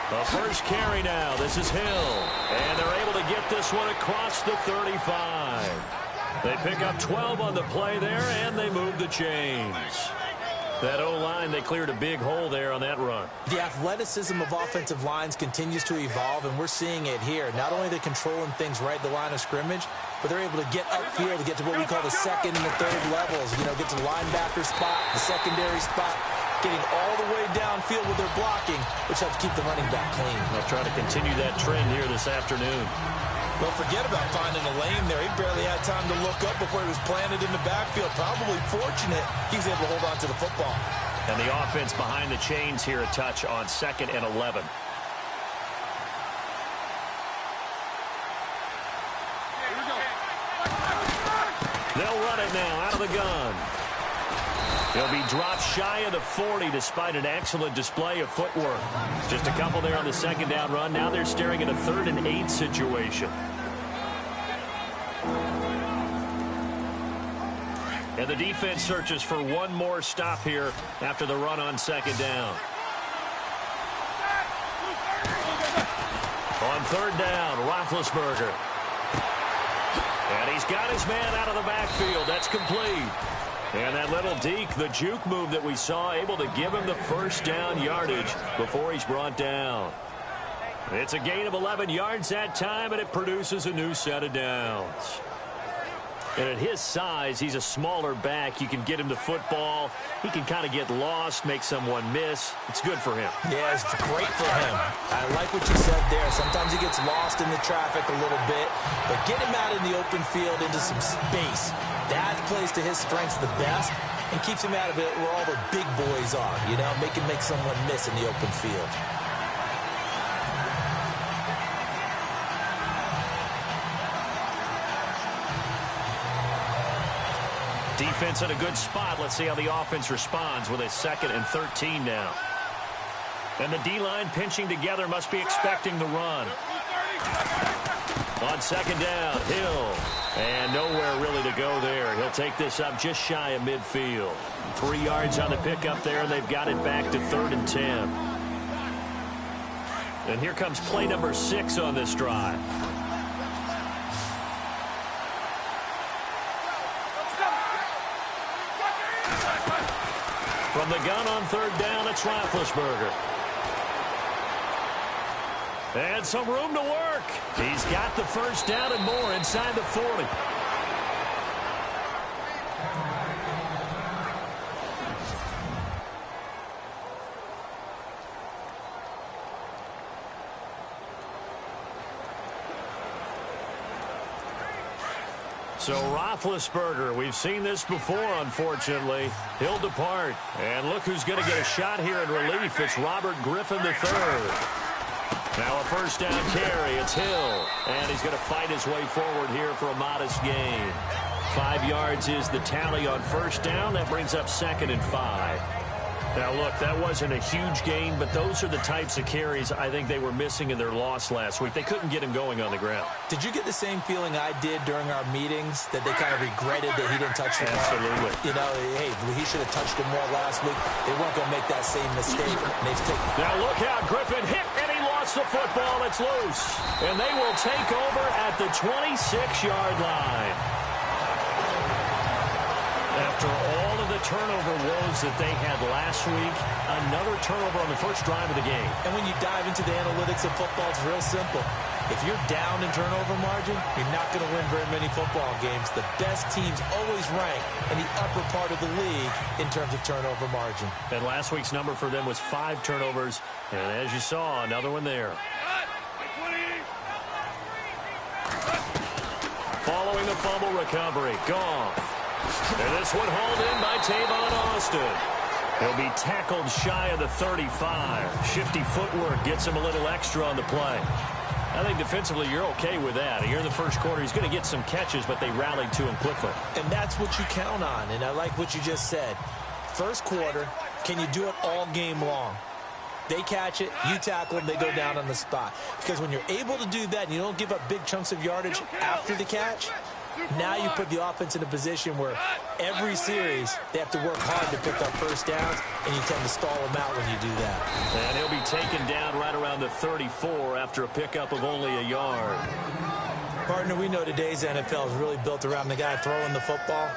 The first carry now. This is Hill. And they're able to get this one across the 35. They pick up 12 on the play there, and they move the chains. That O-line, they cleared a big hole there on that run. The athleticism of offensive lines continues to evolve, and we're seeing it here. Not only are they controlling things right at the line of scrimmage, but they're able to get upfield to get to what we call the second and the third levels. You know, get to the linebacker spot, the secondary spot, getting all the way downfield with their blocking, which helps keep the running back clean. They'll try to continue that trend here this afternoon. Don't forget about finding a lane there. He barely had time to look up before he was planted in the backfield. Probably fortunate he was able to hold on to the football. And the offense behind the chains here a touch on 2nd and 11. They'll run it now out of the gun. He'll be dropped shy of the 40 despite an excellent display of footwork. Just a couple there on the second down run. Now they're staring at a 3rd and 8 situation. And the defense searches for one more stop here after the run on 2nd down. On 3rd down, Roethlisberger. And he's got his man out of the backfield. That's complete. And that little deke, the juke move that we saw, able to give him the first down yardage before he's brought down. It's a gain of 11 yards that time, and it produces a new set of downs. And at his size, he's a smaller back. You can get him the football. He can kind of get lost, make someone miss. It's good for him. Yeah, it's great for him. I like what you said there. Sometimes he gets lost in the traffic a little bit, but get him out in the open field into some space. That plays to his strengths the best and keeps him out of it where all the big boys are, you know, make someone miss in the open field. Defense in a good spot. Let's see how the offense responds with a 2nd and 13 now. And the D-line pinching together, must be expecting the run. On 2nd down, Hill. And nowhere really to go there. He'll take this up just shy of midfield. 3 yards on the pickup there, and they've got it back to 3rd and 10. And here comes play number 6 on this drive. From the gun on 3rd down, it's Roethlisberger. And some room to work. He's got the first down and more inside the 40. So Roethlisberger, we've seen this before, unfortunately. He'll depart. And look who's going to get a shot here in relief. It's Robert Griffin III. Now a first down carry. It's Hill. And he's going to fight his way forward here for a modest gain. 5 yards is the tally on first down. That brings up 2nd and 5. Now, look, that wasn't a huge gain, but those are the types of carries I think they were missing in their loss last week. They couldn't get him going on the ground. Did you get the same feeling I did during our meetings, that they kind of regretted that he didn't touch the ball? Absolutely. You know, hey, he should have touched it more last week. They weren't going to make that same mistake. And they've taken. Now, look out. Griffin hit, and he lost the football. It's loose. And they will take over at the 26-yard line. After all of the turnover woes that they had last week, another turnover on the first drive of the game. And when you dive into the analytics of football, it's real simple. If you're down in turnover margin, you're not going to win very many football games. The best teams always rank in the upper part of the league in terms of turnover margin. And last week's number for them was 5 turnovers. And as you saw, another one there. Following the fumble recovery, Goff. And this one hauled in by Tavon Austin. He'll be tackled shy of the 35. Shifty footwork gets him a little extra on the play. I think defensively you're okay with that. Here in the first quarter, he's going to get some catches, but they rallied to him quickly. And that's what you count on, and I like what you just said. First quarter, can you do it all game long? They catch it, you tackle them, they go down on the spot. Because when you're able to do that and you don't give up big chunks of yardage after the catch, Now you put the offense in a position where every series they have to work hard to pick up first downs, and you tend to stall them out when you do that. And he'll be taken down right around the 34 after a pickup of only a yard. Partner, we know today's NFL is really built around the guy throwing the football.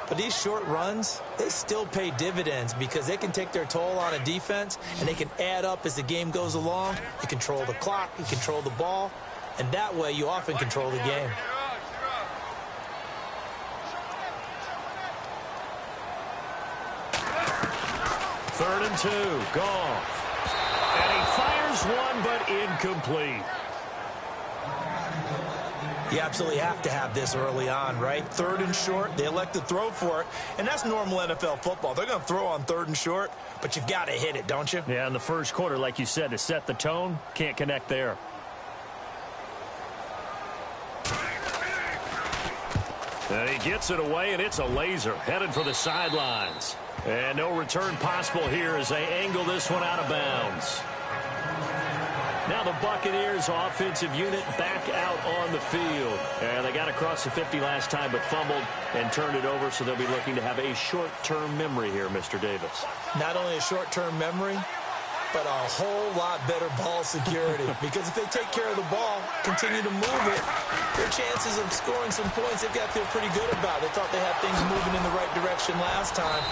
But these short runs, they still pay dividends because they can take their toll on a defense, and they can add up as the game goes along. You control the clock, you control the ball, and that way you often control the game. Third and 2, Goff. And he fires one, but incomplete. You absolutely have to have this early on, right? Third and short, they elect to throw for it, and that's normal NFL football. They're going to throw on third and short, but you've got to hit it, don't you? Yeah, in the first quarter, like you said, to set the tone, can't connect there. And he gets it away, and it's a laser, headed for the sidelines. And no return possible here as they angle this one out of bounds. Now the Buccaneers offensive unit back out on the field. And they got across the 50 last time but fumbled and turned it over, so they'll be looking to have a short-term memory here, Mr. Davis. Not only a short-term memory, but a whole lot better ball security. Because if they take care of the ball, continue to move it, their chances of scoring some points, they've got to feel pretty good about. They thought they had things moving in the right direction last time.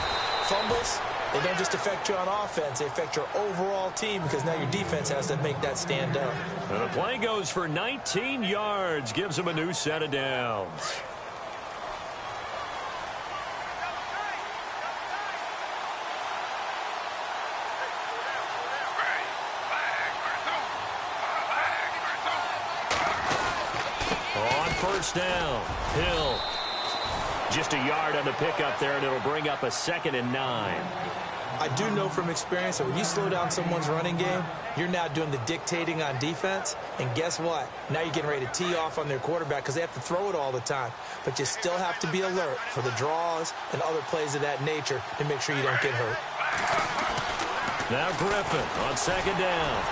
Fumbles, they don't just affect you on offense, they affect your overall team because now your defense has to make that stand up. And the play goes for 19 yards, gives them a new set of downs. On first down, Hill. Just a yard on the pickup there, and it'll bring up a 2nd and 9. I do know from experience that when you slow down someone's running game, you're now doing the dictating on defense. And guess what? Now you're getting ready to tee off on their quarterback because they have to throw it all the time. But you still have to be alert for the draws and other plays of that nature to make sure you don't get hurt. Now Griffin on 2nd down.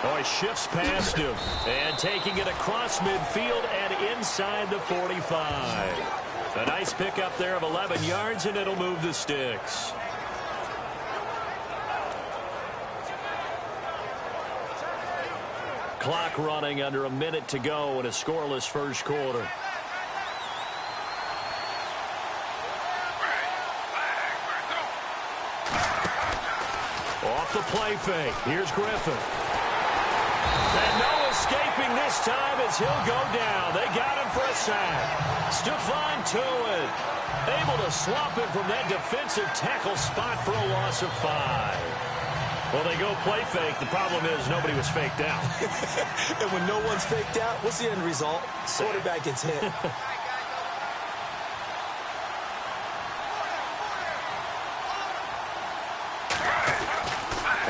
Oh, he shifts past him and taking it across midfield and inside the 45. A nice pickup there of 11 yards, and it'll move the sticks. Clock running under a minute to go in a scoreless first quarter. Off the play fake. Here's Griffin. And no escaping this time as he'll go down. They got him for a sack. Stephon Tuitt able to swap him from that defensive tackle spot for a loss of 5. Well, they go play fake. The problem is nobody was faked out. And when no one's faked out, what's the end result? Quarterback gets hit.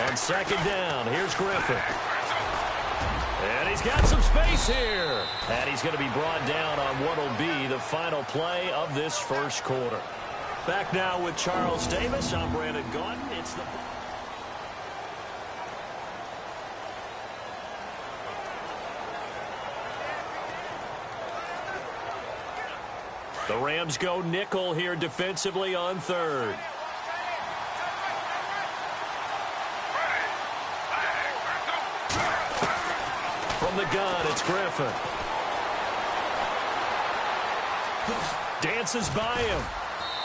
On 2nd down, here's Griffin. And he's got some space here. And he's going to be brought down on what will be the final play of this first quarter. Back now with Charles Davis. I'm Brandon Gaudin. It's the Rams go nickel here defensively on 3rd. From the gun, it's Griffin. Dances by him.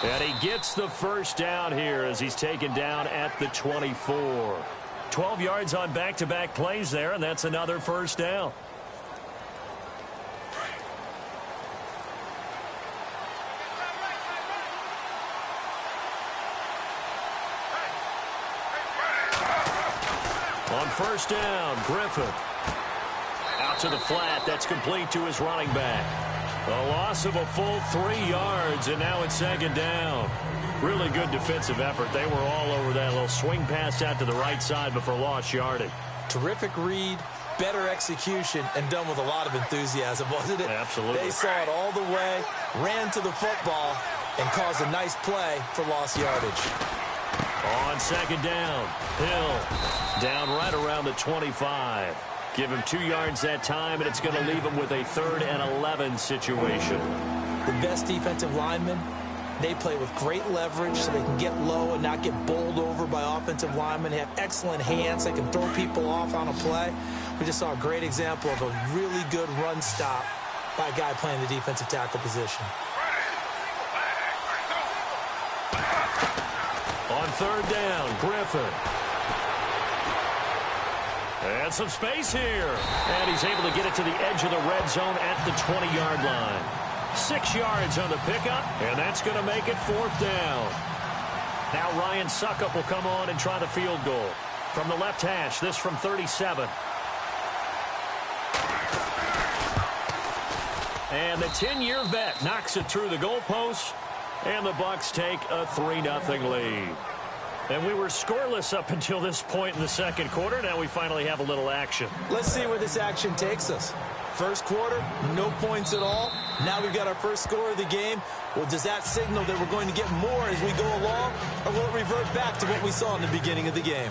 And he gets the first down here as he's taken down at the 24. 12 yards on back-to-back plays there, and that's another first down. On first down, Griffin. Out to the flat. That's complete to his running back. A loss of a full 3 yards, and now it's 2nd down. Really good defensive effort. They were all over that little swing pass out to the right side, but for lost yardage. Terrific read, better execution, and done with a lot of enthusiasm, wasn't it? Absolutely. They saw it all the way, ran to the football, and caused a nice play for lost yardage. On 2nd down, Hill down right around the 25. Give him 2 yards that time, and it's going to leave him with a 3rd and 11 situation. The best defensive linemen, they play with great leverage so they can get low and not get bowled over by offensive linemen. They have excellent hands. They can throw people off on a play. We just saw a great example of a really good run stop by a guy playing the defensive tackle position. On 3rd down, Griffin. And some space here. And he's able to get it to the edge of the red zone at the 20-yard line. 6 yards on the pickup, and that's going to make it 4th down. Now Ryan Suckup will come on and try the field goal. From the left hash, this from 37. And the 10-year vet knocks it through the goalpost, and the Bucs take a 3-0 lead. And we were scoreless up until this point in the second quarter. Now we finally have a little action. Let's see where this action takes us. First quarter, no points at all. Now we've got our first score of the game. Well, does that signal that we're going to get more as we go along, or will it revert back to what we saw in the beginning of the game?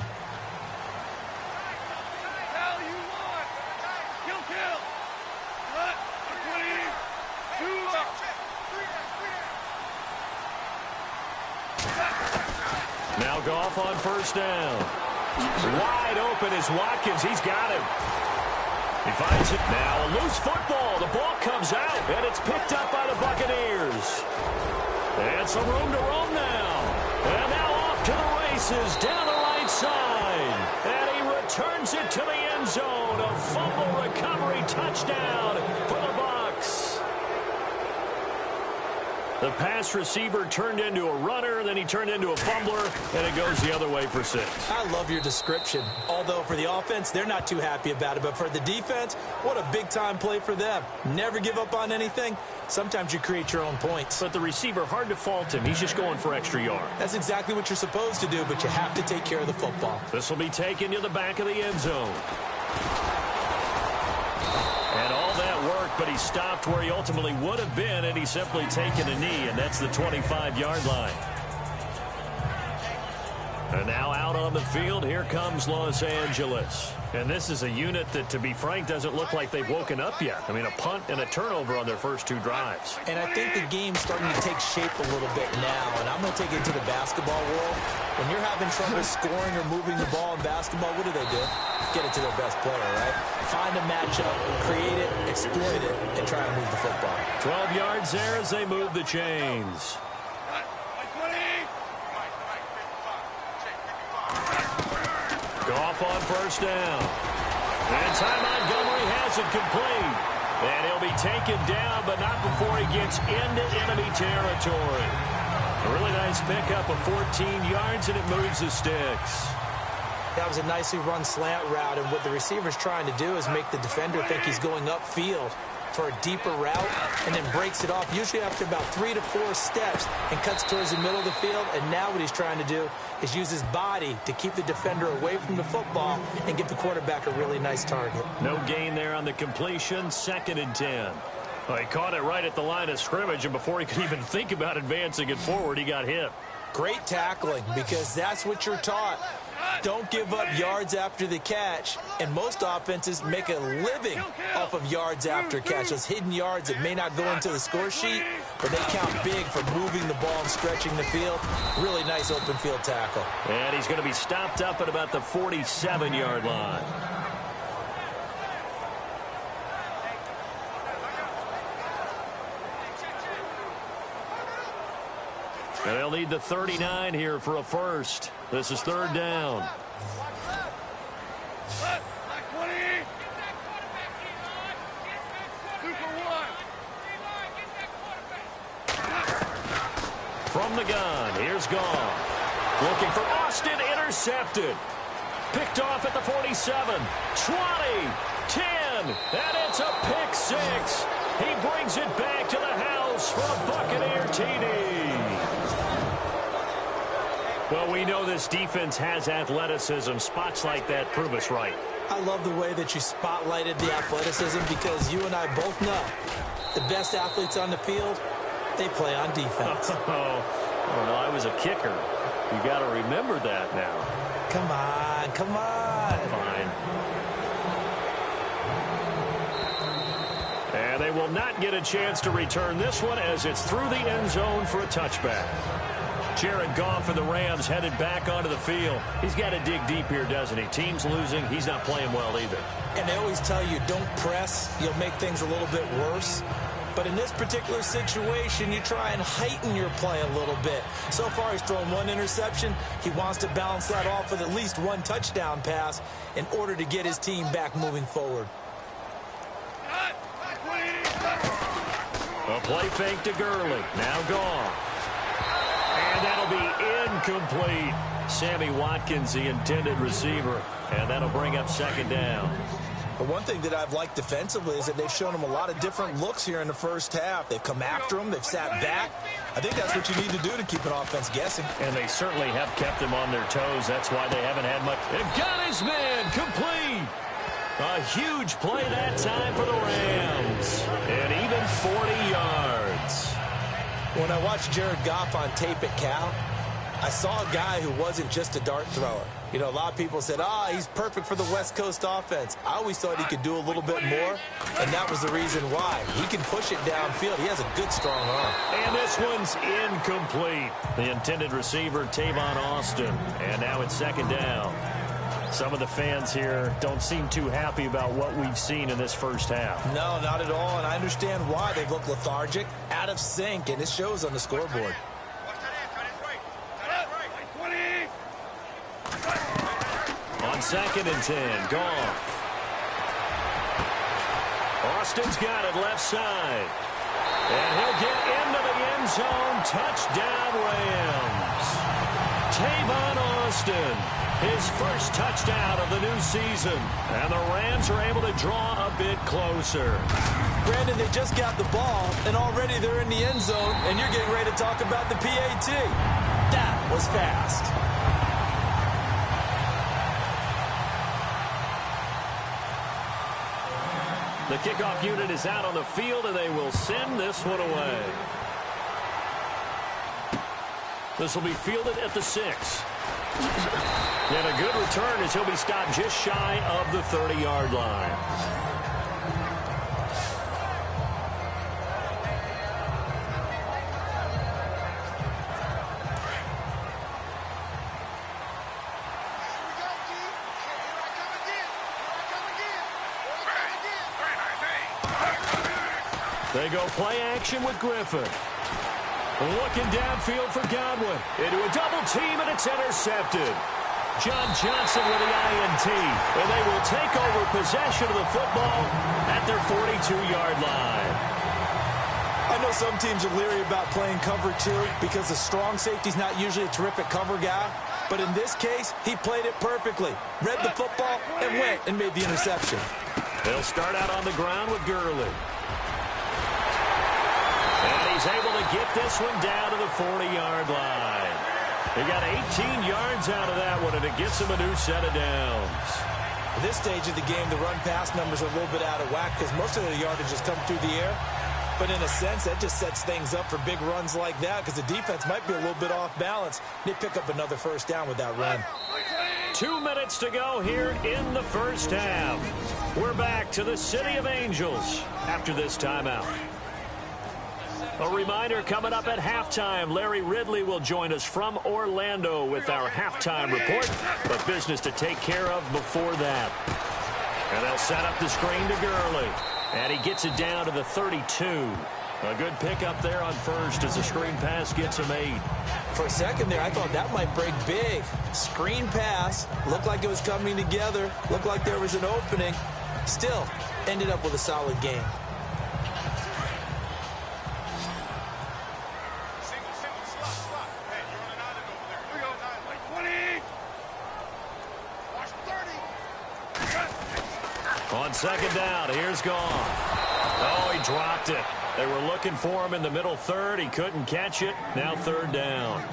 Now Goff on 1st down. Wide open is Watkins. He's got him. He finds it. Now a loose football. The ball comes out, and it's picked up by the Buccaneers. And some room to roam now. And now off to the races down the right side. And he returns it to the end zone. A fumble recovery touchdown for the Bucs. The pass receiver turned into a runner, then he turned into a fumbler, and it goes the other way for 6. I love your description. Although for the offense, they're not too happy about it. But for the defense, what a big-time play for them. Never give up on anything. Sometimes you create your own points. But the receiver, hard to fault him. He's just going for extra yards. That's exactly what you're supposed to do, but you have to take care of the football. This will be taken to the back of the end zone. And all that work, but he stopped where he ultimately would have been, and he's simply taken a knee, and that's the 25-yard line. And now out on the field, here comes Los Angeles. And this is a unit that, to be frank, doesn't look like they've woken up yet. I mean, a punt and a turnover on their first 2 drives. And I think the game's starting to take shape a little bit now, and I'm going to take it to the basketball world. When you're having trouble scoring or moving the ball in basketball, what do? Get it to their best player, right? Find a matchup, create it, exploit it, and try to move the football. 12 yards there as they move the chains. Goff on 1st down. And Ty Montgomery has it complete. And he'll be taken down, but not before he gets into enemy territory. A really nice pickup of 14 yards, and it moves the sticks. That was a nicely run slant route, and what the receiver's trying to do is make the defender think he's going upfield for a deeper route, and then breaks it off, usually after about 3 to 4 steps, and cuts towards the middle of the field. And now what he's trying to do is use his body to keep the defender away from the football and give the quarterback a really nice target. No gain there on the completion, 2nd and 10. Well, he caught it right at the line of scrimmage, and before he could even think about advancing it forward, he got hit. Great tackling, because that's what you're taught. Don't give up yards after the catch, and most offenses make a living off of yards after catch. Those hidden yards that may not go into the score sheet, but they count big for moving the ball and stretching the field. Really nice open field tackle. And he's going to be stopped up at about the 47-yard line. And they'll need the 39 here for a first. This is 3rd down. From the gun, here's Goff. Looking for Austin, intercepted. Picked off at the 47, 20, 10, and it's a pick 6. He brings it back to the house for a Buccaneer TD. Well, we know this defense has athleticism. Spots like that prove us right. I love the way that you spotlighted the athleticism, because you and I both know the best athletes on the field, they play on defense. Oh, no, I was a kicker. You got to remember that now. Come on, come on. Fine. they will not get a chance to return this one as it's through the end zone for a touchback. Jared Goff for the Rams headed back onto the field. He's got to dig deep here, doesn't he? Team's losing. He's not playing well either. And they always tell you, don't press. You'll make things a little bit worse. But in this particular situation, you try and heighten your play a little bit. So far, he's thrown one interception. He wants to balance that off with at least one touchdown pass in order to get his team back moving forward. A play fake to Gurley. Now Goff. And that'll be incomplete. Sammy Watkins, the intended receiver. And that'll bring up second down. But one thing that I've liked defensively is that they've shown him a lot of different looks here in the first half. They've come after him. They've sat back. I think that's what you need to do to keep an offense guessing. And they certainly have kept them on their toes. That's why they haven't had much. And got his man complete. A huge play that time for the Rams. And even 40 yards. When I watched Jared Goff on tape at Cal, I saw a guy who wasn't just a dart thrower. You know, a lot of people said, he's perfect for the West Coast offense. I always thought he could do a little bit more, and that was the reason why. He can push it downfield. He has a good, strong arm. And this one's incomplete. The intended receiver, Tavon Austin. And now it's second down. Some of the fans here don't seem too happy about what we've seen in this first half. No, not at all, and I understand why. They look lethargic, out of sync, and it shows on the scoreboard. On 2nd and 10, Goff. Austin's got it left side. And he'll get into the end zone. Touchdown, Rams. Tavon Austin, his first touchdown of the new season. And the Rams are able to draw a bit closer. Brandon, they just got the ball, and already they're in the end zone, and you're getting ready to talk about the PAT. That was fast. The kickoff unit is out on the field, and they will send this one away. This will be fielded at the 6. And a good return as he'll be stopped just shy of the 30-yard line. They go play action with Griffin. Looking downfield for Godwin. Into a double team, and it's intercepted. John Johnson with the INT. And they will take over possession of the football at their 42-yard line. I know some teams are leery about playing cover 2 because the strong safety's not usually a terrific cover guy. But in this case, he played it perfectly. Read the football and went and made the interception. They'll start out on the ground with Gurley. And he's able to get this one down to the 40-yard line. He got 18 yards out of that one, and it gets him a new set of downs. At this stage of the game, the run-pass numbers are a little bit out of whack because most of the yardage has come through the air. But in a sense, that just sets things up for big runs like that because the defense might be a little bit off balance. They pick up another first down with that run. 2 minutes to go here in the first half. We're back to the City of Angels after this timeout. A reminder, coming up at halftime, Larry Ridley will join us from Orlando with our halftime report, but business to take care of before that. And they'll set up the screen to Gurley, and he gets it down to the 32. A good pickup there on first as the screen pass gets him 8. For a second there, I thought that might break big. Screen pass, looked like it was coming together, looked like there was an opening. Still, ended up with a solid game. On second down, here's Goff. Oh, he dropped it. They were looking for him in the middle third. He couldn't catch it. Now third down.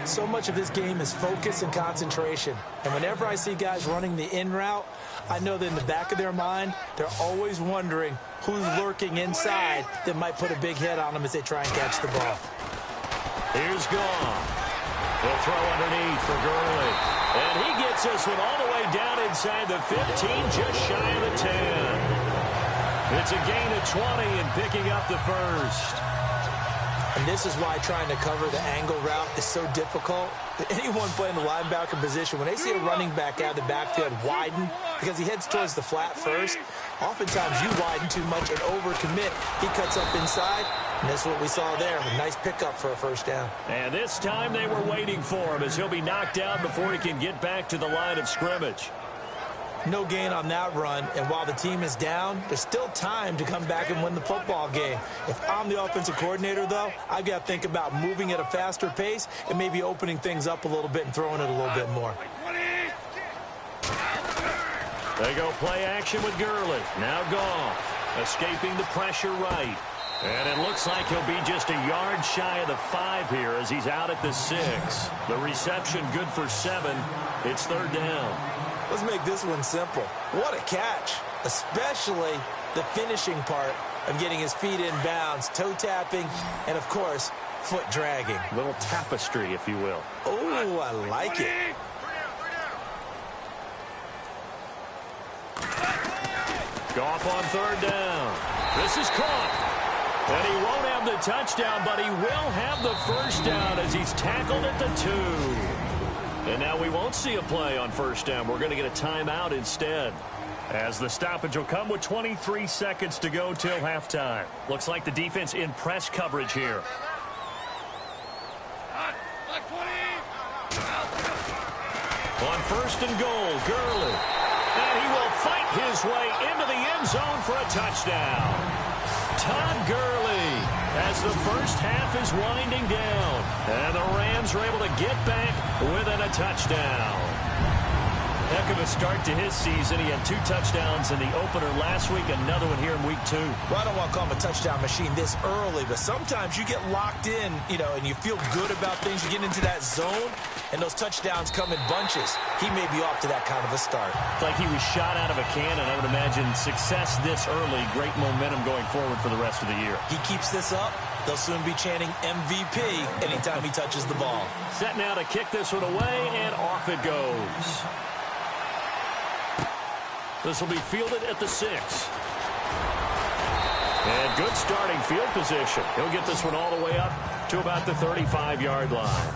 So much of this game is focus and concentration. And whenever I see guys running the in route, I know that in the back of their mind, they're always wondering who's lurking inside that might put a big hit on them as they try and catch the ball. Here's Goff. He'll throw underneath for Gurley. And he gets this one all the way down inside the 15, just shy of the 10. It's a gain of 20 and picking up the first. And this is why trying to cover the angle route is so difficult. Anyone playing the linebacker position, when they see a running back out of the backfield widen because he heads towards the flat first, oftentimes you widen too much and overcommit. He cuts up inside, and that's what we saw there. A nice pickup for a first down. And this time they were waiting for him as he'll be knocked down before he can get back to the line of scrimmage. No gain on that run, and while the team is down, there's still time to come back and win the football game. If I'm the offensive coordinator, though, I've got to think about moving at a faster pace and maybe opening things up a little bit and throwing it a little bit more. They go play action with Gurley. Now Goff, escaping the pressure right. And it looks like he'll be just a yard shy of the 5 here as he's out at the 6. The reception good for 7. It's third down. Let's make this one simple. What a catch, especially the finishing part of getting his feet in bounds, toe tapping, and, of course, foot dragging. A little tapestry, if you will. Oh, I like it. Goff on third down. This is caught. And he won't have the touchdown, but he will have the first down as he's tackled at the 2. And now we won't see a play on first down. We're going to get a timeout instead, as the stoppage will come with 23 seconds to go till halftime. Looks like the defense in press coverage here. On first and goal, Gurley. And he will fight his way into the end zone for a touchdown. Todd Gurley, as the first half is winding down. And the Rams are able to get back within a touchdown. Heck of a start to his season. He had 2 touchdowns in the opener last week, another one here in week 2. Well, I don't want to call him a touchdown machine this early, but sometimes you get locked in, and you feel good about things. You get into that zone, and those touchdowns come in bunches. He may be off to that kind of a start. It's like he was shot out of a cannon. I would imagine success this early, great momentum going forward for the rest of the year. He keeps this up, they'll soon be chanting MVP anytime he touches the ball. Set now to kick this one away, and off it goes. This will be fielded at the 6. And good starting field position. He'll get this one all the way up to about the 35-yard line.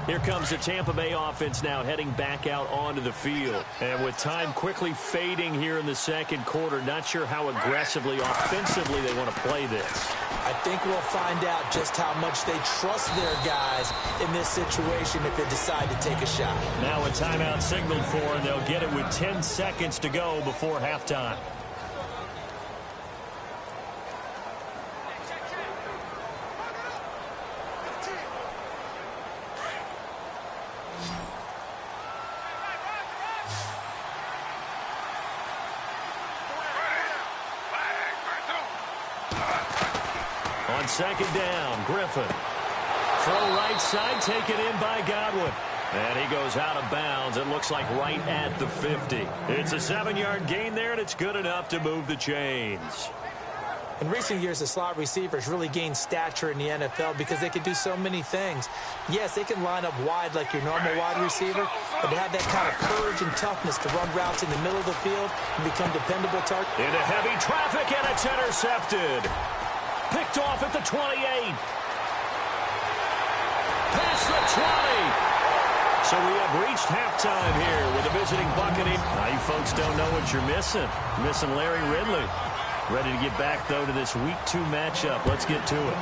Here comes the Tampa Bay offense now heading back out onto the field. And with time quickly fading here in the second quarter, not sure how aggressively, offensively they want to play this. I think we'll find out just how much they trust their guys in this situation if they decide to take a shot. Now a timeout signaled for, and they'll get it with 10 seconds to go before halftime. On second down, Griffin. Throw right side, taken in by Godwin. And he goes out of bounds. It looks like right at the 50. It's a 7-yard gain there, and it's good enough to move the chains. In recent years, the slot receivers really gained stature in the NFL because they can do so many things. Yes, they can line up wide like your normal wide receiver, but they have that kind of courage and toughness to run routes in the middle of the field and become dependable targets. Into heavy traffic, and it's intercepted. Picked off at the 28. Past the 20. So we have reached halftime here with the visiting Buccaneers. Now you folks don't know what you're missing. You're missing Larry Ridley. Ready to get back, though, to this Week 2 matchup. Let's get to it.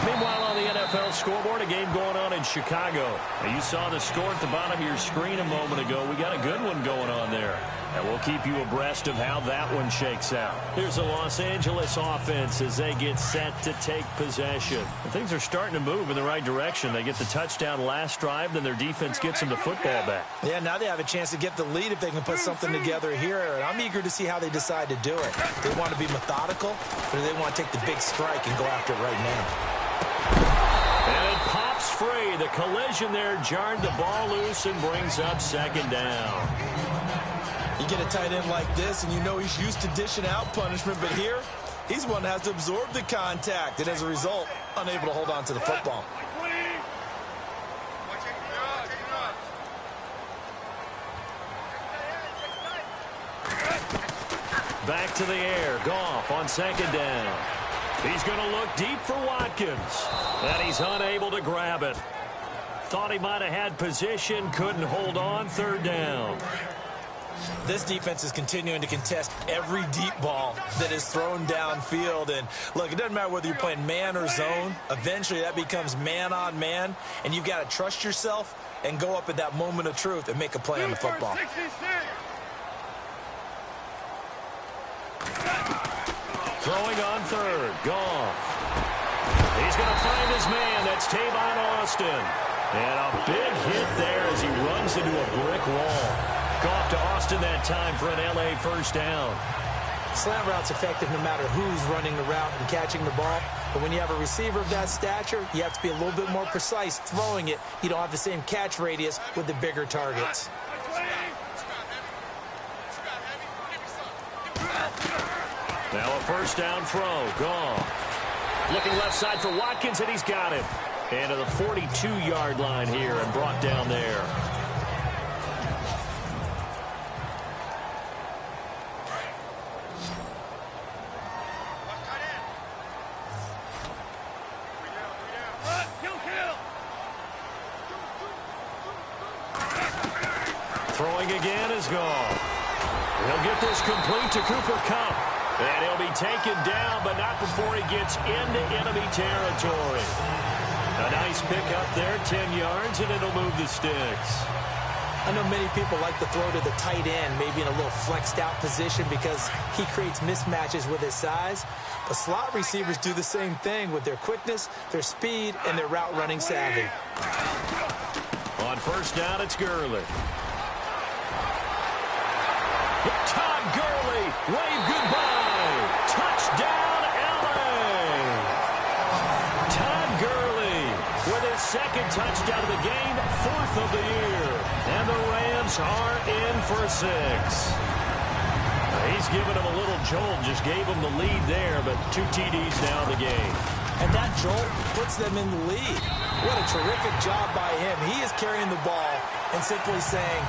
Meanwhile, on the NFL scoreboard, a game going on in Chicago. Now, you saw the score at the bottom of your screen a moment ago. We got a good one going on there. And we'll keep you abreast of how that one shakes out. Here's the Los Angeles offense as they get set to take possession. And things are starting to move in the right direction. They get the touchdown last drive, then their defense gets them the football back. Yeah, now they have a chance to get the lead if they can put something together here. And I'm eager to see how they decide to do it. They want to be methodical, or do they want to take the big strike and go after it right now? And it pops free. The collision there jarred the ball loose and brings up second down. You get a tight end like this, and you know he's used to dishing out punishment, but here, He's the one that has to absorb the contact, and as a result, unable to hold on to the football. Back to the air. Goff on second down. He's going to look deep for Watkins. And he's unable to grab it. Thought he might have had position. Couldn't hold on. Third down. This defense is continuing to contest every deep ball that is thrown downfield. And, look, it doesn't matter whether you're playing man or zone. Eventually, that becomes man on man. And you've got to trust yourself and go up at that moment of truth and make a play on the football. Throwing on third. Goff. He's going to find his man. That's Tavon Austin. And a big hit there as he runs into a brick wall. Goff to Austin that time for an L.A. first down. Slant route's effective no matter who's running the route and catching the ball. But when you have a receiver of that stature, you have to be a little bit more precise throwing it. You don't have the same catch radius with the bigger targets. Now a first down throw. Goff. Looking left side for Watkins, and he's got him. And to the 42-yard line here and brought down there. Throwing again is Goff. He'll get this complete to Cooper Kupp. And he'll be taken down, but not before he gets into enemy territory. A nice pickup there, 10 yards, and it'll move the sticks. I know many people like to throw to the tight end, maybe in a little flexed out position because he creates mismatches with his size. But slot receivers do the same thing with their quickness, their speed, and their route running savvy. On first down, it's Gurley. Todd Gurley, wave goodbye. Touchdown, L.A. Todd Gurley with his second touchdown of the game, fourth of the year. And the Rams are in for 6. He's given him a little jolt, just gave him the lead there, but 2 TDs now in the game. And that jolt puts them in the lead. What a terrific job by him. He is carrying the ball and simply saying,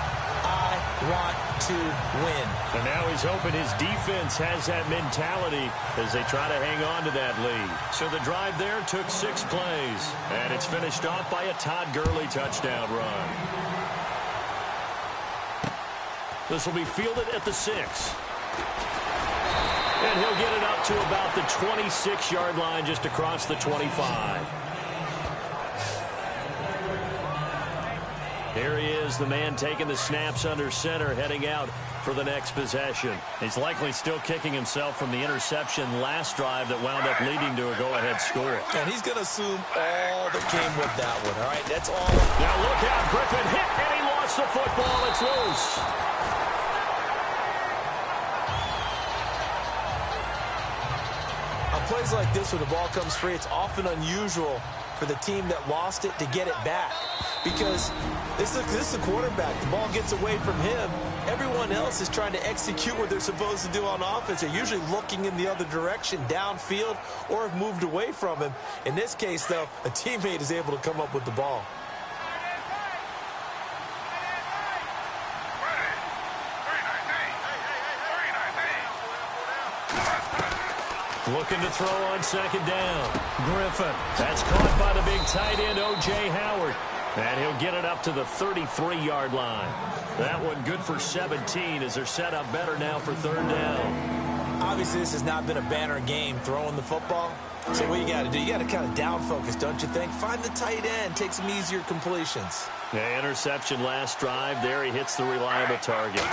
I want to win. And now he's hoping his defense has that mentality as they try to hang on to that lead. So the drive there took 6 plays, and it's finished off by a Todd Gurley touchdown run. This will be fielded at the 6. And he'll get it up to about the 26-yard line just across the 25. Here he is, the man taking the snaps under center, heading out for the next possession. He's likely still kicking himself from the interception last drive that wound up leading to a go-ahead score. And he's going to assume all that came with that one, all right? That's all. Now look out, Griffin hit, and he lost the football. It's loose. On plays like this, when the ball comes free, it's often unusual for the team that lost it to get it back. Because this is a quarterback. The ball gets away from him. Everyone else is trying to execute what they're supposed to do on offense. They're usually looking in the other direction, downfield, or have moved away from him. In this case, though, a teammate is able to come up with the ball. Looking to throw on second down. Griffin. That's caught by the big tight end, O.J. Howard. And he'll get it up to the 33-yard line. That one good for 17 as they're set up better now for third down. Obviously, this has not been a banner game throwing the football. So what you got to do, you got to kind of down focus, don't you think? Find the tight end, take some easier completions. Yeah, interception last drive. There he hits the reliable target.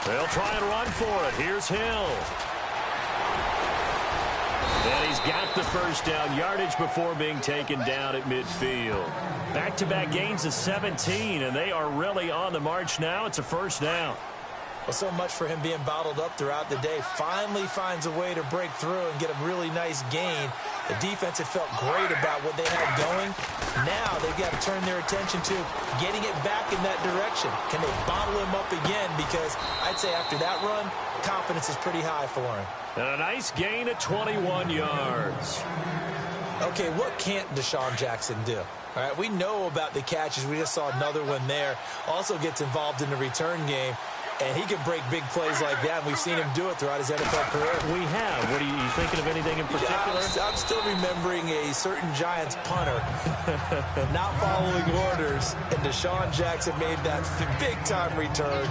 They'll try and run for it. Here's Hill. And he's got the first down, yardage before being taken down at midfield. Back-to-back gains of 17, and they are really on the march now. It's a first down. Well, so much for him being bottled up throughout the day. Finally finds a way to break through and get a really nice gain. The defense had felt great about what they had going. Now they've got to turn their attention to getting it back in that direction. Can they bottle him up again? Because I'd say after that run, confidence is pretty high for him. And a nice gain at 21 yards. Okay, what can't Deshaun Jackson do? All right, we know about the catches. We just saw another one there. Also gets involved in the return game. And he can break big plays like that. And we've seen him do it throughout his NFL career. We have. What are you thinking of anything in particular? I'm still remembering a certain Giants punter not following orders. And Deshaun Jackson made that big-time return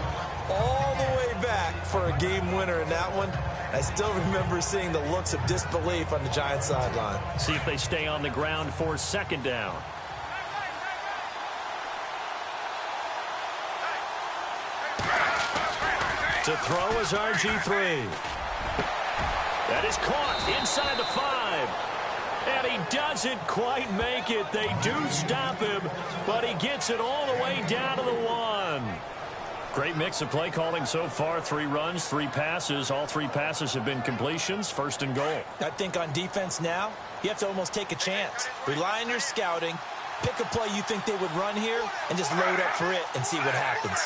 all the way back for a game winner in that one. I still remember seeing the looks of disbelief on the Giants sideline. See if they stay on the ground for second down. To throw is RG3. That is caught inside the 5. And he doesn't quite make it. They do stop him, but he gets it all the way down to the 1. Great mix of play calling so far. 3 runs, 3 passes. All 3 passes have been completions. First and goal. I think on defense now, you have to almost take a chance. Rely on your scouting. Pick a play you think they would run here and just load up for it and see what happens.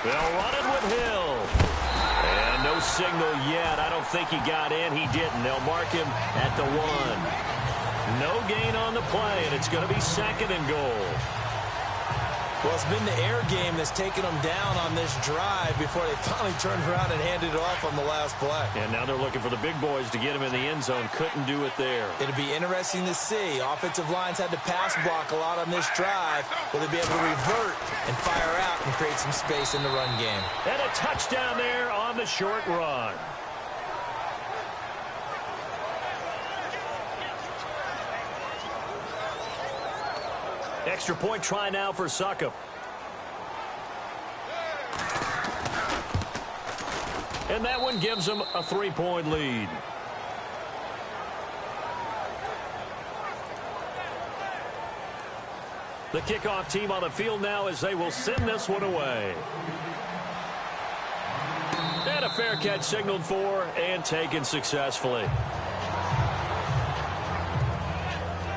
They'll run it with Hill. And no signal yet. I don't think he got in. He didn't. They'll mark him at the 1. No gain on the play, and it's going to be second and goal. Well, it's been the air game that's taken them down on this drive before they finally turned around and handed it off on the last play. And now they're looking for the big boys to get him in the end zone. Couldn't do it there. It'll be interesting to see. Offensive lines had to pass block a lot on this drive. Will they be able to revert and fire out and create some space in the run game? And a touchdown there on the short run. Extra point try now for Succop. And that one gives them a 3-point lead. The kickoff team on the field now as they will send this one away. And a fair catch signaled for and taken successfully.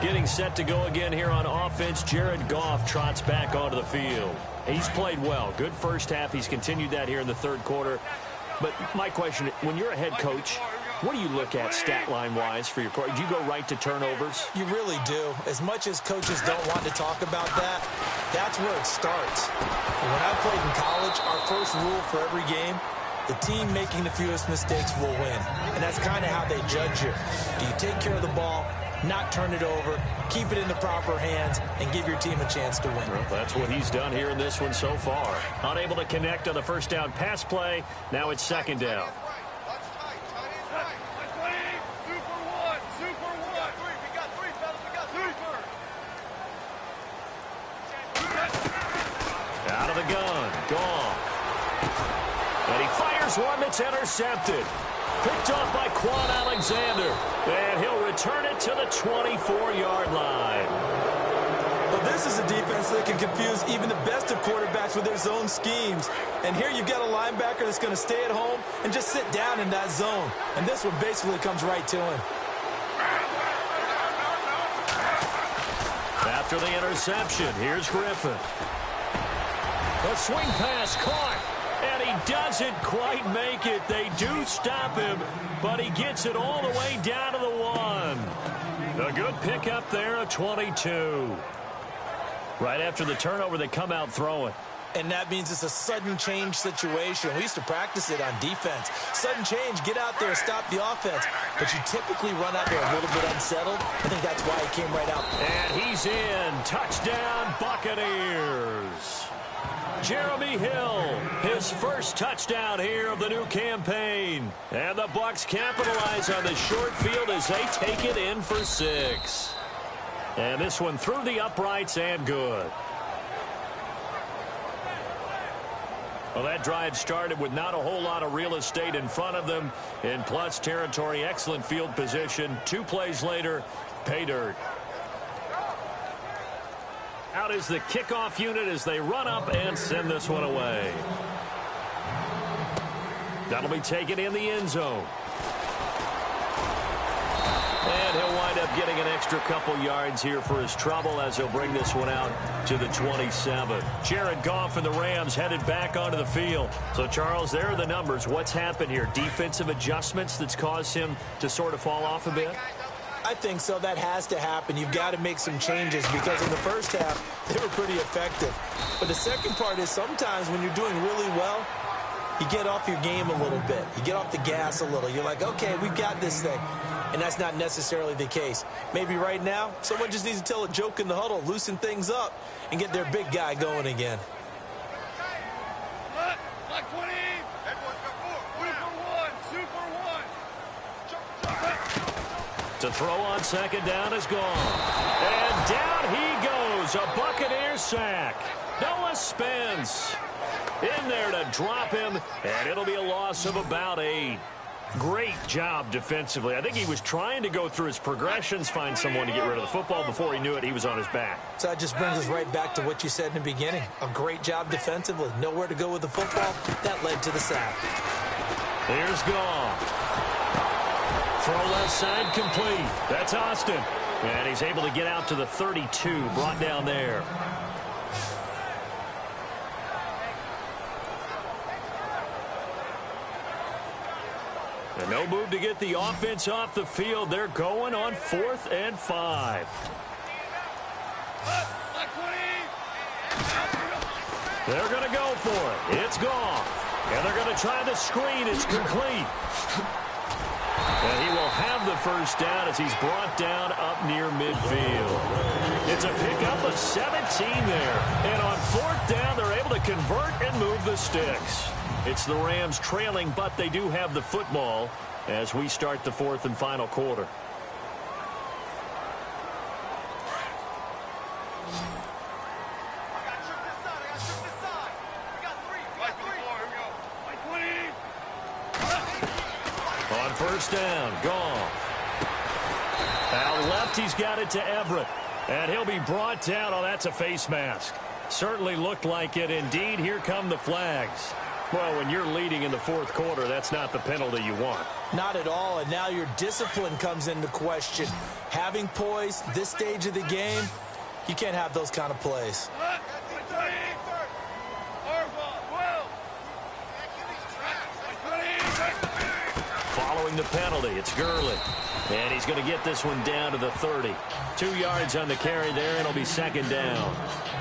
Getting set to go again here on offense, Jared Goff trots back onto the field. He's played well. Good first half. He's continued that here in the third quarter. But my question, when you're a head coach, what do you look at stat line-wise for your coach? Do you go right to turnovers? You really do. As much as coaches don't want to talk about that, that's where it starts. When I played in college, our first rule for every game, the team making the fewest mistakes will win. And that's kind of how they judge you. Do you take care of the ball, not turn it over, keep it in the proper hands, and give your team a chance to win? Well, that's what he's done here in this one so far. Unable to connect on the first down pass play. Now it's second down. Out of the gun, Goff. And he fires one that's intercepted. Picked off by Quan Alexander. And he'll return it to the 24-yard line. Well, this is a defense that can confuse even the best of quarterbacks with their zone schemes. And here you've got a linebacker that's going to stay at home and just sit down in that zone. And this one basically comes right to him. After the interception, here's Griffin. A swing pass caught. And he doesn't quite make it. They do stop him, but he gets it all the way down to the 1. A good pickup there at 22. Right after the turnover, they come out throwing. And that means it's a sudden change situation. We used to practice it on defense. Sudden change, get out there, stop the offense. But you typically run out there a little bit unsettled. I think that's why he came right out. And he's in. Touchdown, Buccaneers. Jeremy Hill, his first touchdown here of the new campaign. And the Bucs capitalize on the short field as they take it in for 6. And this one through the uprights and good. Well, that drive started with not a whole lot of real estate in front of them. In plus territory, excellent field position. 2 plays later, pay dirt. Out is the kickoff unit as they run up and send this one away. That'll be taken in the end zone. And he'll wind up getting an extra couple yards here for his trouble as he'll bring this one out to the 27. Jared Goff and the Rams headed back onto the field. So, Charles, there are the numbers. What's happened here? Defensive adjustments that's caused him to sort of fall off a bit? I think so. That has to happen. You've got to make some changes because in the first half, they were pretty effective. But the second part is sometimes when you're doing really well, you get off your game a little bit. You get off the gas a little. You're like, okay, we've got this thing. And that's not necessarily the case. Maybe right now, someone just needs to tell a joke in the huddle, loosen things up, and get their big guy going again. To throw on second down is gone. And down he goes. A Buccaneer sack. Noah Spence in there to drop him, and it'll be a loss of about 8. Great job defensively. I think he was trying to go through his progressions, find someone to get rid of the football. Before he knew it, he was on his back. So that just brings us right back to what you said in the beginning. A great job defensively. Nowhere to go with the football. That led to the sack. Here's Goff. Throw left side complete. That's Austin. And he's able to get out to the 32, brought down there. And no move to get the offense off the field. They're going on 4th and 5. They're going to go for it. It's Goff. And they're going to try the screen. It's complete. And he will have the first down as he's brought down up near midfield. It's a pickup of 17 there. And on 4th down, they're able to convert and move the sticks. It's the Rams trailing, but they do have the football as we start the 4th and final quarter. On 1st down, Goff. Out left, he's got it to Everett. And he'll be brought down. Oh, that's a face mask. Certainly looked like it. Indeed, here come the flags. Well, when you're leading in the 4th quarter, that's not the penalty you want. Not at all, and now your discipline comes into question. Having poise, this stage of the game, you can't have those kind of plays. Following the penalty, it's Gurley. And he's going to get this one down to the 30. 2 yards on the carry there, and it'll be 2nd down.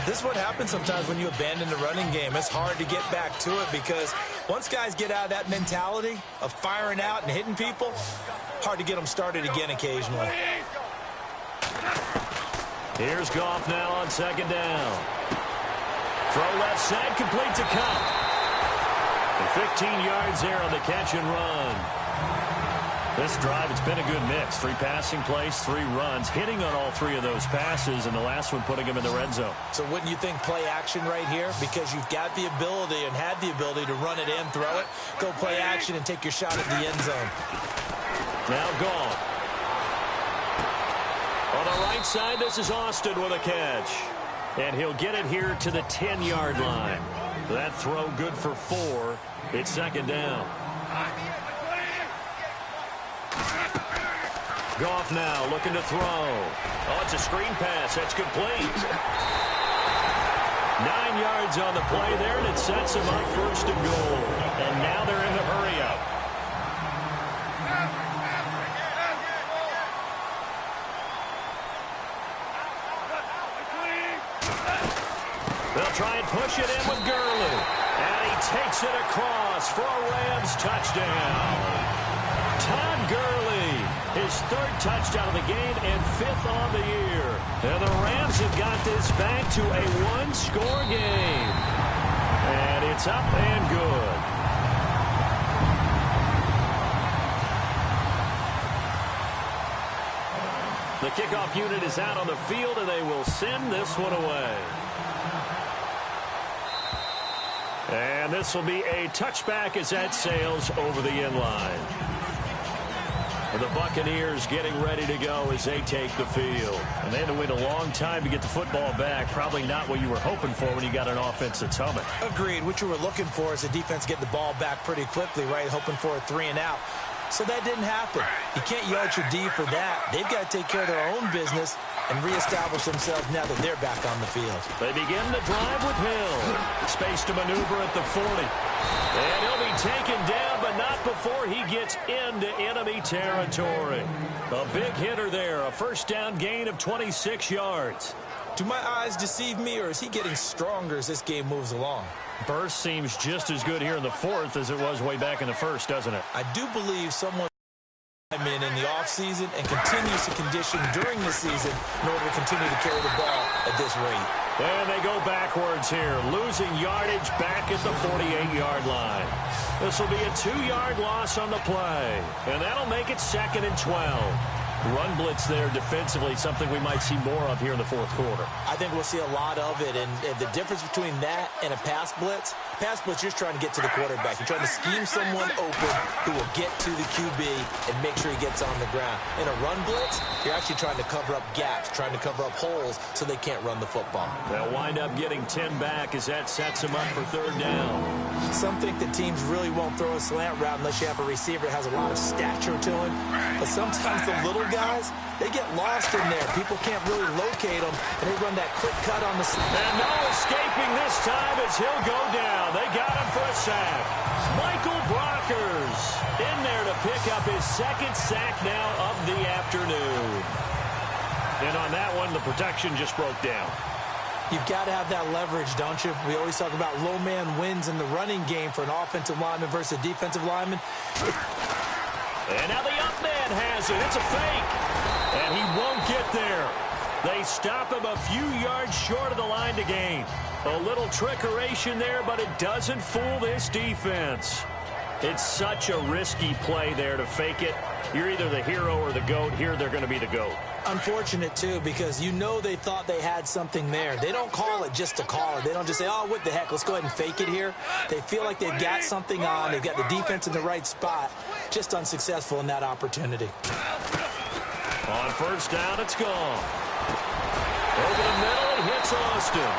This is what happens sometimes when you abandon the running game. It's hard to get back to it because once guys get out of that mentality of firing out and hitting people, hard to get them started again occasionally. Here's Goff now on 2nd down. Throw left side, complete to Cup. And 15 yards there on the catch and run. This drive, it's been a good mix. 3 passing plays, 3 runs, hitting on all 3 of those passes, and the last one putting him in the red zone. So wouldn't you think play action right here? Because you've got the ability and had the ability to run it in, throw it, go play action, and take your shot at the end zone. Now Goff. On the right side, this is Austin with a catch. And he'll get it here to the 10-yard line. That throw good for 4. It's 2nd down. Goff now looking to throw. Oh, it's a screen pass. That's complete. 9 yards on the play there, and it sets him up 1st and goal. And now they're in the hurry-up. They'll try and push it in with Gurley. And he takes it across for a Rams touchdown. Todd Gurley, his 3rd touchdown of the game and 5th on the year. And the Rams have got this back to a 1-score game. And it's up and good. The kickoff unit is out on the field, and they will send this one away. And this will be a touchback as that sails over the end line. The Buccaneers getting ready to go as they take the field. And they had to wait a long time to get the football back. Probably not what you were hoping for when you got an offense that's humming. Agreed. What you were looking for is the defense get the ball back pretty quickly, right? Hoping for a 3 and out. So that didn't happen. You can't yell at your D for that. They've got to take care of their own business and reestablish themselves now that they're back on the field. They begin the drive with Hill. Space to maneuver at the 40. And he'll be taken down, but not before he gets into enemy territory. A big hitter there, a first down gain of 26 yards. Do my eyes deceive me, or is he getting stronger as this game moves along? Burst seems just as good here in the fourth as it was way back in the first, doesn't it? I do believe someone in the offseason and continues to condition during the season in order to continue to carry the ball at this rate. And they go backwards here, losing yardage back at the 48-yard line. This will be a 2-yard loss on the play, and that'll make it 2nd and 12. Run blitz there defensively, something we might see more of here in the fourth quarter. I think we'll see a lot of it, and the difference between that and a pass blitz, you're just trying to get to the quarterback. You're trying to scheme someone open who will get to the QB and make sure he gets on the ground. In a run blitz, you're actually trying to cover up gaps, trying to cover up holes so they can't run the football. They'll wind up getting 10 back as that sets them up for 3rd down. Some think that teams really won't throw a slant route unless you have a receiver that has a lot of stature to him. But sometimes the little guys, they get lost in there. People can't really locate them, and they run that quick cut on the side. And no escaping this time as he'll go down. They got him for a sack. Michael Brockers in there to pick up his 2nd sack now of the afternoon. And on that one, the protection just broke down. You've got to have that leverage, don't you? We always talk about low man wins in the running game for an offensive lineman versus a defensive lineman. And now the up man has it. It's a fake. And he won't get there. They stop him a few yards short of the line to gain. A little trickeration there, but it doesn't fool this defense. It's such a risky play there to fake it. You're either the hero or the GOAT. Here they're going to be the GOAT. Unfortunate, too, because you know they thought they had something there. They don't call it just to call it. They don't just say, oh, what the heck, let's go ahead and fake it here. They feel like they've got something on. They've got the defense in the right spot. Just unsuccessful in that opportunity. On 1st down, it's gone. Over the middle, it hits Austin.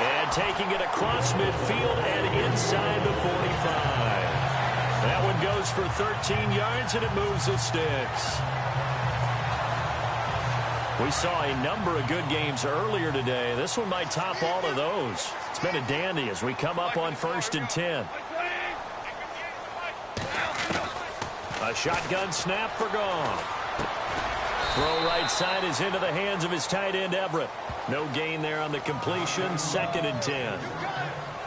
And taking it across midfield and inside the 45. That one goes for 13 yards, and it moves the sticks. We saw a number of good games earlier today. This one might top all of those. It's been a dandy as we come up on 1st and 10. A shotgun snap for Goff. Throw right side is into the hands of his tight end, Everett. No gain there on the completion. 2nd and 10.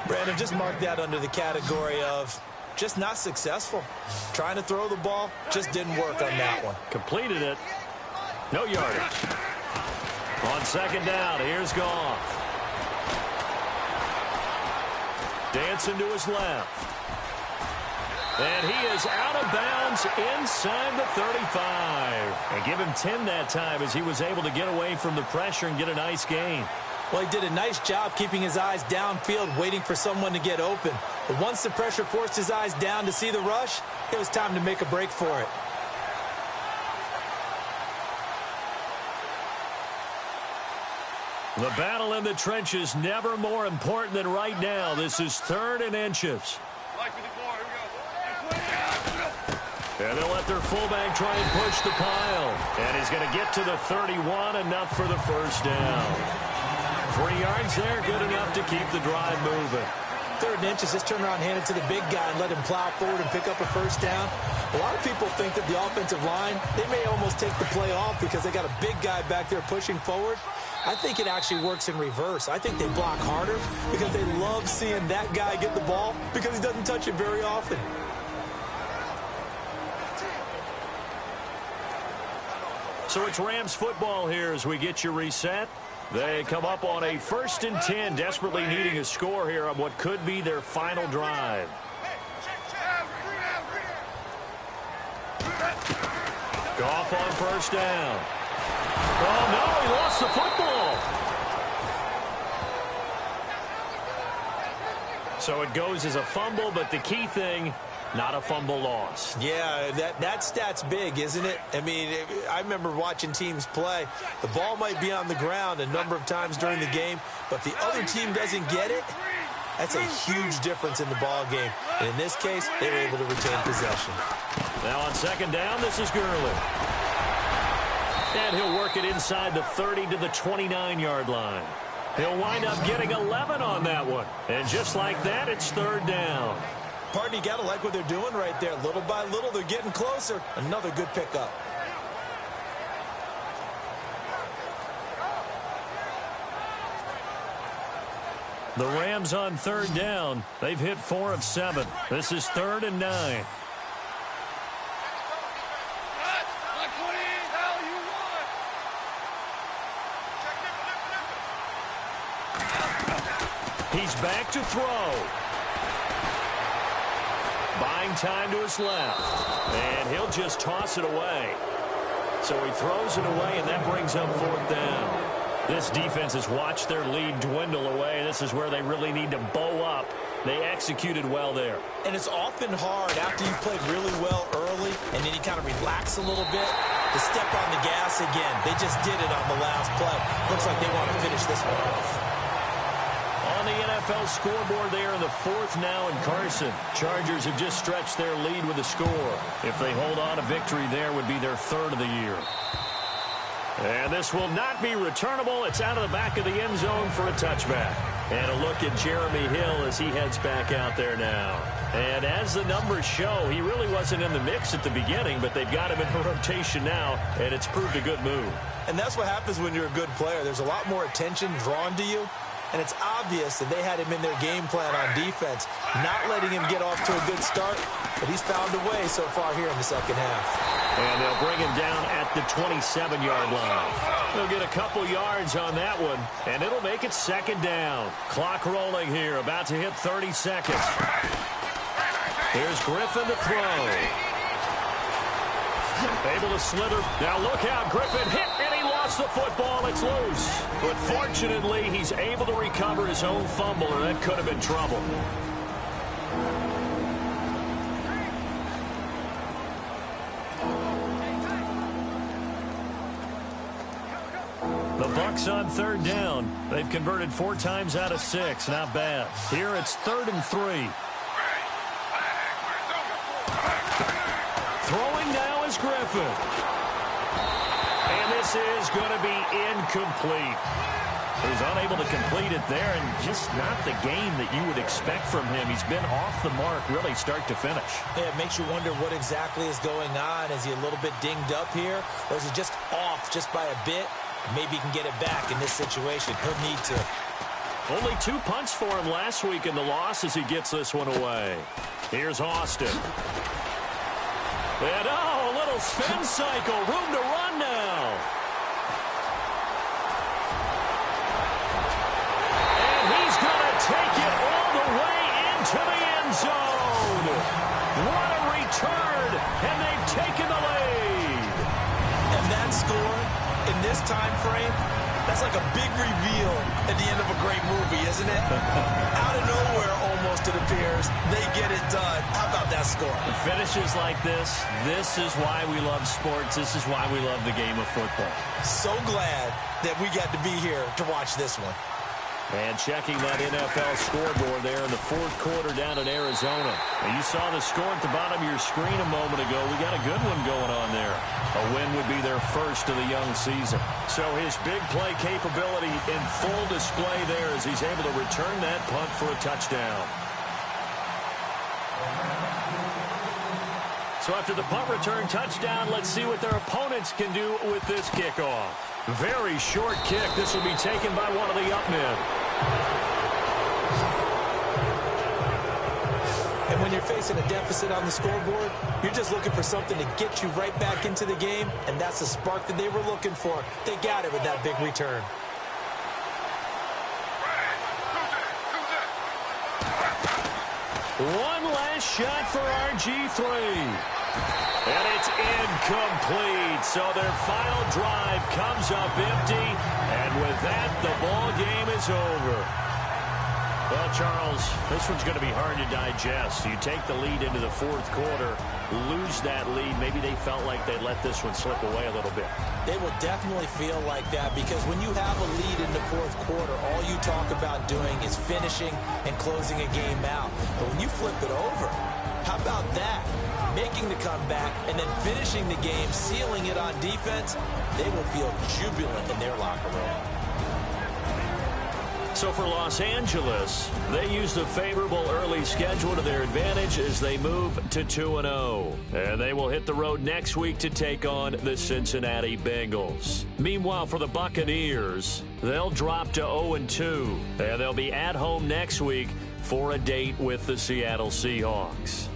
Brandon, just mark that under the category of just not successful. Trying to throw the ball, just didn't work on that one. Completed it. No yardage. On 2nd down, here's Goff. Dancing to his left. And he is out of bounds inside the 35. And give him 10 that time as he was able to get away from the pressure and get a nice gain. Well, he did a nice job keeping his eyes downfield, waiting for someone to get open. But once the pressure forced his eyes down to see the rush, it was time to make a break for it. The battle in the trenches never more important than right now. This is 3rd and inches. And they'll let their fullback try and push the pile. And he's going to get to the 31, enough for the 1st down. 3 yards there, good enough to keep the drive moving. 3rd and inches, just turn around, hand it to the big guy, and let him plow forward and pick up a 1st down. A lot of people think that the offensive line, they may almost take the play off because they got a big guy back there pushing forward. I think it actually works in reverse. I think they block harder because they love seeing that guy get the ball because he doesn't touch it very often. So it's Rams football here as we get you reset. They come up on a 1st and 10, desperately needing a score here on what could be their final drive. Goff on 1st down. Oh, no, he lost the football. So it goes as a fumble, but the key thing, not a fumble loss. Yeah, that stat's big, isn't it? I mean, I remember watching teams play. The ball might be on the ground a number of times during the game, but the other team doesn't get it. That's a huge difference in the ball game. And in this case, they were able to retain possession. Now on second down, this is Gurley. And he'll work it inside the 30 to the 29-yard line. He'll wind up getting 11 on that one. And just like that, it's third down. Partner, you got to like what they're doing right there. Little by little, they're getting closer. Another good pickup. The Rams on third down. They've hit 4 of 7. This is 3rd and 9. He's back to throw. Buying time to his left. And he'll just toss it away. So he throws it away, and that brings up 4th down. This defense has watched their lead dwindle away. This is where they really need to bow up. They executed well there. And it's often hard after you've played really well early and then you kind of relax a little bit to step on the gas again. They just did it on the last play. Looks like they want to finish this one off. On the NFL scoreboard there in the 4th now in Carson. Chargers have just stretched their lead with a score. If they hold on, a victory there would be their 3rd of the year. And this will not be returnable. It's out of the back of the end zone for a touchback. And a look at Jeremy Hill as he heads back out there now. And as the numbers show, he really wasn't in the mix at the beginning, but they've got him in rotation now, and it's proved a good move. And that's what happens when you're a good player. There's a lot more attention drawn to you. And it's obvious that they had him in their game plan on defense, not letting him get off to a good start. But he's found a way so far here in the second half. And they'll bring him down at the 27-yard line. They'll get a couple yards on that one, and it'll make it 2nd down. Clock rolling here, about to hit 30 seconds. Here's Griffin to throw. Able to slither. Now look out, Griffin hit, and he lost the football. It's loose. But fortunately, he's able to recover his own fumble, or that could have been trouble. The Bucs on 3rd down. They've converted 4 times out of 6. Not bad. Here it's 3rd and 3. Throwing now is Griffin. And this is going to be incomplete. He's unable to complete it there, and just not the game that you would expect from him. He's been off the mark really start to finish. Yeah, it makes you wonder what exactly is going on. Is he a little bit dinged up here, or is he just off just by a bit? Maybe he can get it back in this situation. He'll need to. Only 2 punts for him last week in the loss as he gets this one away. Here's Austin. And, a little spin cycle. Room to run now. And he's going to take it all the way into the end zone. What a return, and they've taken the lead. And that score in this time frame, that's like a big reveal at the end of a great movie, isn't it? Out of nowhere, almost, it appears, they get it done. How about that score? Finishes like this is why we love sports. This is why we love the game of football. So glad that we got to be here to watch this one. And checking that NFL scoreboard there in the 4th quarter down in Arizona. Now you saw the score at the bottom of your screen a moment ago. We got a good one going on there. A win would be their first of the young season. So his big play capability in full display there as he's able to return that punt for a touchdown. So after the punt return touchdown, let's see what their opponents can do with this kickoff. Very short kick. This will be taken by one of the up men. And when you're facing a deficit on the scoreboard, you're just looking for something to get you right back into the game, and that's the spark that they were looking for. They got it with that big return. One last shot for RG3. And it's incomplete. So their final drive comes up empty. And with that, the ball game is over. Well, Charles, this one's going to be hard to digest. You take the lead into the fourth quarter, lose that lead. Maybe they felt like they let this one slip away a little bit. They will definitely feel like that because when you have a lead in the fourth quarter, all you talk about doing is finishing and closing a game out. But when you flip it over, how about that? Making the comeback and then finishing the game, sealing it on defense, they will feel jubilant in their locker room. So for Los Angeles, they use the favorable early schedule to their advantage as they move to 2-0. And they will hit the road next week to take on the Cincinnati Bengals. Meanwhile, for the Buccaneers, they'll drop to 0-2. And they'll be at home next week for a date with the Seattle Seahawks.